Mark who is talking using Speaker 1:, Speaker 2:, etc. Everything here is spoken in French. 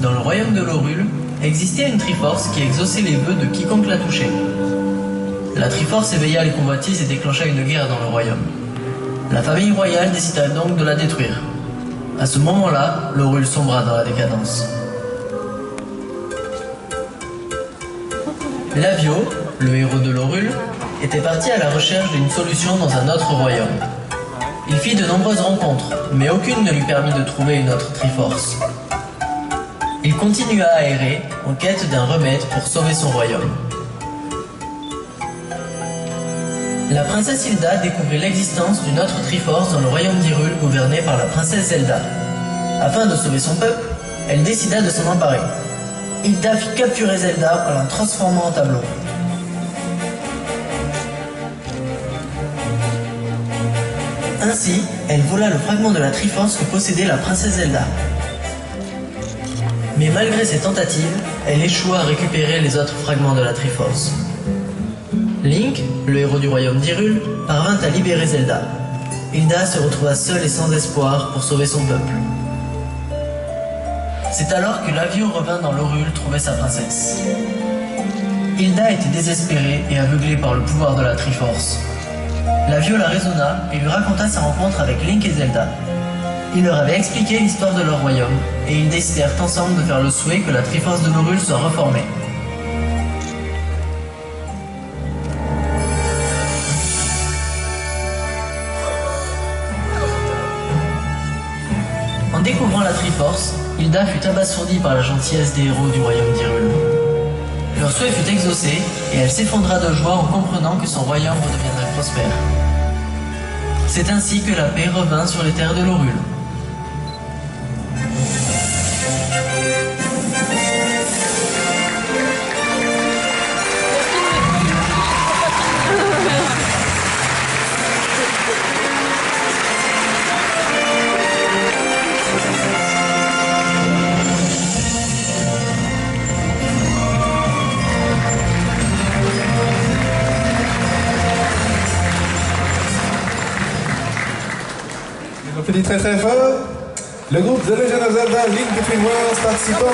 Speaker 1: dans le royaume de Lorule, existait une Triforce qui exauçait les vœux de quiconque la touchait. La Triforce éveilla les convoitises et déclencha une guerre dans le royaume. La famille royale décida donc de la détruire. À ce moment-là, Lorule sombra dans la décadence. Lavio, le héros de Lorule, était parti à la recherche d'une solution dans un autre royaume. Il fit de nombreuses rencontres, mais aucune ne lui permit de trouver une autre Triforce. Il continua à errer en quête d'un remède pour sauver son royaume. La princesse Hilda découvrit l'existence d'une autre Triforce dans le royaume d'Hyrule gouverné par la princesse Zelda. Afin de sauver son peuple, elle décida de s'en emparer. Hilda fit capturer Zelda en la transformant en tableau. Ainsi, elle vola le fragment de la Triforce que possédait la princesse Zelda. Mais malgré ses tentatives, elle échoua à récupérer les autres fragments de la Triforce. Link, le héros du royaume d'Hyrule, parvint à libérer Zelda. Hilda se retrouva seule et sans espoir pour sauver son peuple. C'est alors que Lavio revint dans Lorule trouver sa princesse. Hilda était désespérée et aveuglée par le pouvoir de la Triforce. Lavio la raisonna et lui raconta sa rencontre avec Link et Zelda. Il leur avait expliqué l'histoire de leur royaume, et ils décidèrent ensemble de faire le souhait que la Triforce de Lorule soit reformée. En découvrant la Triforce, Hilda fut abasourdie par la gentillesse des héros du royaume d'Hyrule. Leur souhait fut exaucé, et elle s'effondra de joie en comprenant que son royaume redeviendrait prospère. C'est ainsi que la paix revint sur les terres de Lorule.
Speaker 2: Ils ont fini très très fort. Le groupe The Legend of Zelda Link Between Worlds participant